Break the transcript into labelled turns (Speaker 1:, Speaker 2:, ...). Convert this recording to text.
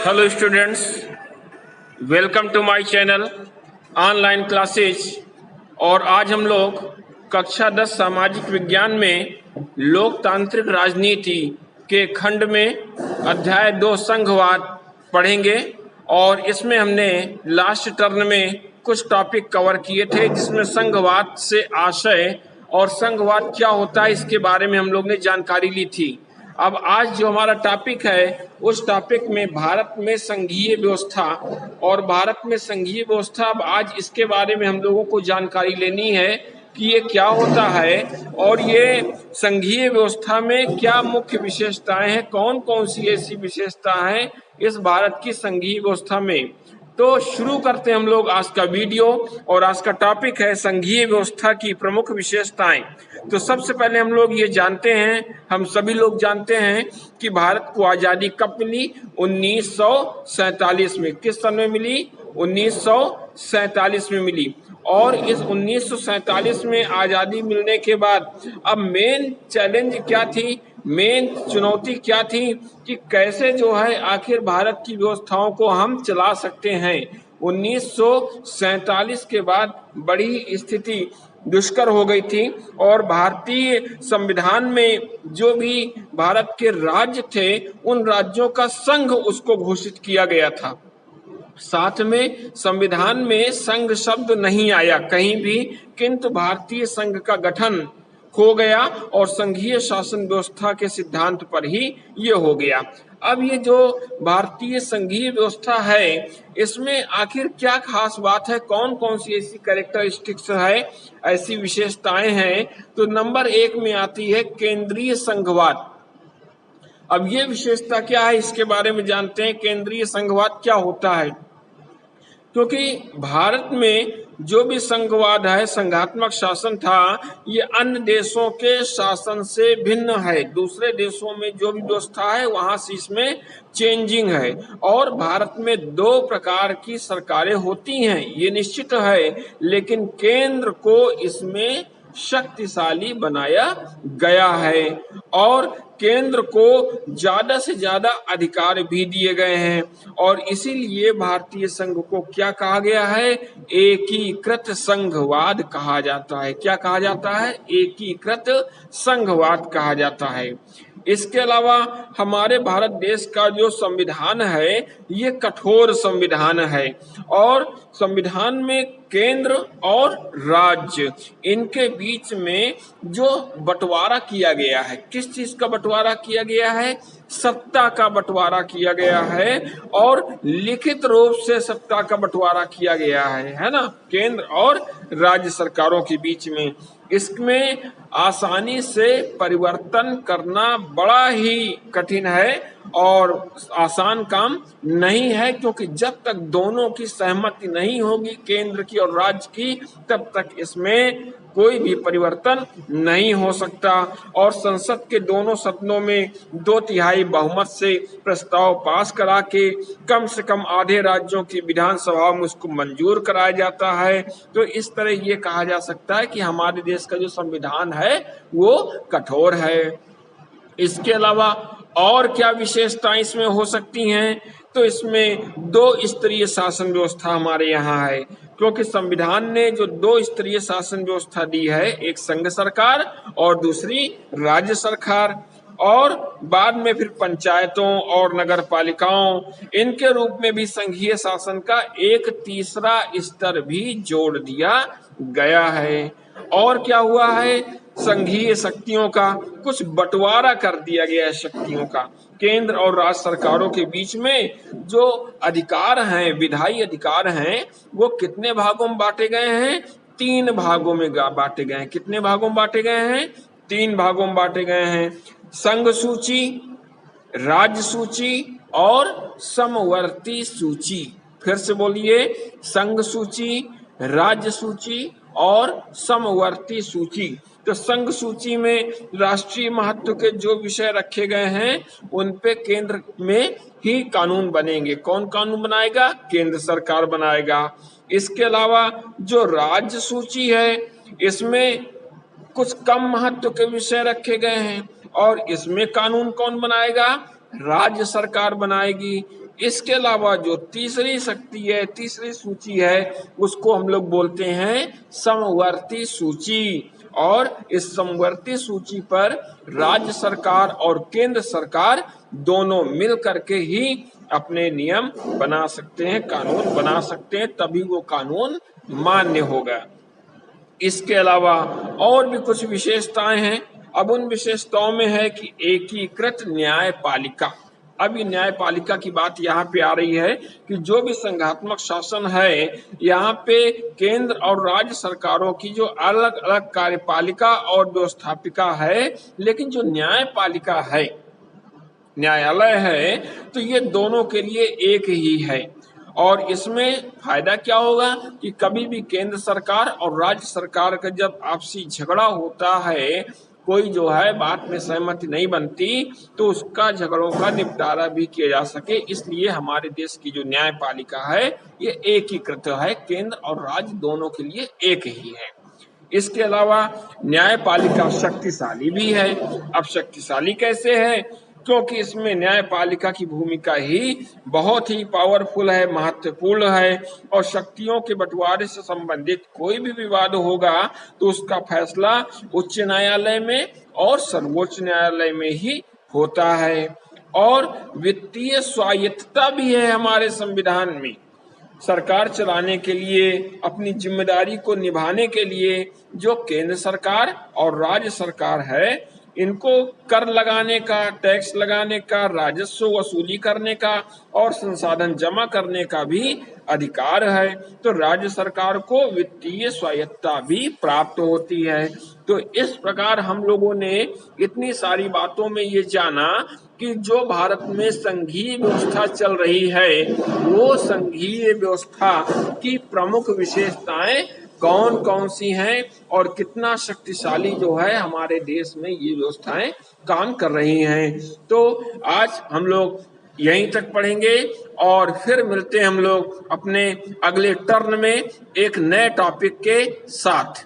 Speaker 1: Hello students, welcome to my channel online classes. और आज हम लोग कक्षा 10 सामाजिक विज्ञान में लोकतांत्रिक राजनीति के खंड में अध्याय 2 संघवाद पढ़ेंगे। और इसमें हमने लास्ट टर्न में कुछ टॉपिक कवर किए थे, जिसमें संघवाद से आशय और संघवाद क्या होता है इसके बारे में हम लोग ने जानकारी ली थी। अब आज जो हमारा टॉपिक है उस टॉपिक में भारत में संघीय व्यवस्था और भारत में संघीय व्यवस्था, अब आज इसके बारे में हम लोगों को जानकारी लेनी है कि ये क्या होता है और ये संघीय व्यवस्था में क्या मुख्य विशेषताएं हैं, कौन कौन सी ऐसी विशेषता हैं इस भारत की संघीय व्यवस्था में। तो शुरू करते हैं हम लोग आज का वीडियो। और आज का टॉपिक है संघीय व्यवस्था की प्रमुख विशेषताएं। तो सबसे पहले हम लोग ये जानते हैं, हम सभी लोग जानते हैं कि भारत को आज़ादी कब मिली? 1947 में। किस सन में मिली? 1947 में मिली। और इस 1947 में आज़ादी मिलने के बाद अब मेन चैलेंज क्या थी, मेन चुनौती क्या थी कि कैसे जो है आखिर भारत की व्यवस्थाओं को हम चला सकते हैं। 1947 के बाद बड़ी स्थिति दुष्कर हो गई थी और भारतीय संविधान में जो भी भारत के राज्य थे उन राज्यों का संघ उसको घोषित किया गया था। साथ में संविधान में संघ शब्द नहीं आया कहीं भी, किंतु भारतीय संघ का गठन हो गया और संघीय शासन व्यवस्था के सिद्धांत पर ही ये हो गया। अब ये जो भारतीय संघीय व्यवस्था है इसमें आखिर क्या खास बात है, कौन कौन सी ऐसी कैरेक्टरिस्टिक्स है, ऐसी विशेषताएं हैं। तो नंबर 1 में आती है केंद्रीय संघवाद। अब ये विशेषता क्या है इसके बारे में जानते हैं। केंद्रीय संघवाद क्या होता है? क्योंकि भारत में जो भी संघवाद है, संघात्मक शासन था, ये अन्य देशों के शासन से भिन्न है। दूसरे देशों में जो भी व्यवस्था है वहां से इसमें चेंजिंग है। और भारत में 2 प्रकार की सरकारें होती हैं, ये निश्चित है, लेकिन केंद्र को इसमें शक्तिशाली बनाया गया है और केंद्र को ज्यादा से ज्यादा अधिकार भी दिए गए हैं। और इसीलिए भारतीय संघ को क्या कहा गया है? एकीकृत संघवाद कहा जाता है। क्या कहा जाता है? एकीकृत संघवाद कहा जाता है। इसके अलावा हमारे भारत देश का जो संविधान है ये कठोर संविधान है और संविधान में केंद्र और राज्य इनके बीच में जो बंटवारा किया गया है, किस चीज का बंटवारा किया गया है? सत्ता का बंटवारा किया गया है और लिखित रूप से सत्ता का बंटवारा किया गया है ना, केंद्र और राज्य सरकारों के बीच में। इसमें आसानी से परिवर्तन करना बड़ा ही कठिन है और आसान काम नहीं है, क्योंकि जब तक दोनों की सहमति नहीं होगी, केंद्र की और राज्य की, तब तक इसमें कोई भी परिवर्तन नहीं हो सकता। और संसद के दोनों सदनों में 2/3 बहुमत से प्रस्ताव पास करा के कम से कम आधे राज्यों की विधानसभा में उसको मंजूर कराया जाता है। तो इस तरह ये कहा जा सकता है कि हमारे देश का जो संविधान है वो कठोर है। इसके अलावा और क्या विशेषताएं इसमें हो सकती हैं? तो इसमें 2 स्तरीय शासन व्यवस्था हमारे यहाँ है, क्योंकि संविधान ने जो 2 स्तरीय शासन व्यवस्था दी है, एक संघ सरकार और दूसरी राज्य सरकार, और बाद में फिर पंचायतों और नगर पालिकाओं, इनके रूप में भी संघीय शासन का एक तीसरा स्तर भी जोड़ दिया गया है। और क्या हुआ है? संघीय शक्तियों का कुछ बंटवारा कर दिया गया है। शक्तियों का केंद्र और राज्य सरकारों के बीच में जो अधिकार हैं, विधायी अधिकार हैं, वो कितने भागों में बांटे गए हैं? 3 भागों में बांटे गए हैं। कितने भागों में बांटे गए हैं? 3 भागों में बांटे गए हैं। संघ सूची, राज्य सूची और समवर्ती सूची। फिर से बोलिए, संघ सूची, राज्य सूची और समवर्ती सूची। तो संघ सूची में राष्ट्रीय महत्व के जो विषय रखे गए हैं उन पे केंद्र में ही कानून बनेंगे। कौन कानून बनाएगा? केंद्र सरकार बनाएगा। इसके अलावा जो राज्य सूची है इसमें कुछ कम महत्व के विषय रखे गए हैं और इसमें कानून कौन बनाएगा? राज्य सरकार बनाएगी। इसके अलावा जो तीसरी शक्ति है, तीसरी सूची है, उसको हम लोग बोलते हैं समवर्ती सूची। और इस समवर्ती सूची पर राज्य सरकार और केंद्र सरकार दोनों मिल करके ही अपने नियम बना सकते हैं, कानून बना सकते हैं, तभी वो कानून मान्य होगा। इसके अलावा और भी कुछ विशेषताएं हैं। अब उन विशेषताओं में है कि एकीकृत न्यायपालिका। अब ये न्यायपालिका की बात यहाँ पे आ रही है कि जो भी संघात्मक शासन है, यहाँ पे केंद्र और राज्य सरकारों की जो अलग अलग कार्यपालिका और व्यवस्थापिका है, लेकिन जो न्यायपालिका है, न्यायालय है, तो ये दोनों के लिए एक ही है। और इसमें फायदा क्या होगा कि कभी भी केंद्र सरकार और राज्य सरकार का जब आपसी झगड़ा होता है, कोई जो है बात में सहमति नहीं बनती, तो उसका झगड़ों का निपटारा भी किया जा सके। इसलिए हमारे देश की जो न्यायपालिका है ये एकीकृत है, केंद्र और राज्य दोनों के लिए एक ही है। इसके अलावा न्यायपालिका शक्तिशाली भी है। अब शक्तिशाली कैसे है? क्योंकि इसमें न्यायपालिका की भूमिका ही बहुत ही पावरफुल है, महत्वपूर्ण है। और शक्तियों के बंटवारे से संबंधित कोई भी विवाद होगा तो उसका फैसला उच्च न्यायालय में और सर्वोच्च न्यायालय में ही होता है। और वित्तीय स्वायत्तता भी है हमारे संविधान में। सरकार चलाने के लिए, अपनी जिम्मेदारी को निभाने के लिए जो केंद्र सरकार और राज्य सरकार है, इनको कर लगाने का, टैक्स लगाने का, राजस्व वसूली करने का और संसाधन जमा करने का भी अधिकार है। तो राज्य सरकार को वित्तीय स्वायत्तता भी प्राप्त होती है। तो इस प्रकार हम लोगों ने इतनी सारी बातों में ये जाना कि जो भारत में संघीय व्यवस्था चल रही है, वो संघीय व्यवस्था की प्रमुख विशेषताएं कौन कौन सी हैं और कितना शक्तिशाली जो है हमारे देश में ये व्यवस्थाएं काम कर रही हैं। तो आज हम लोग यहीं तक पढ़ेंगे और फिर मिलते हैं हम लोग अपने अगले टर्न में एक नए टॉपिक के साथ।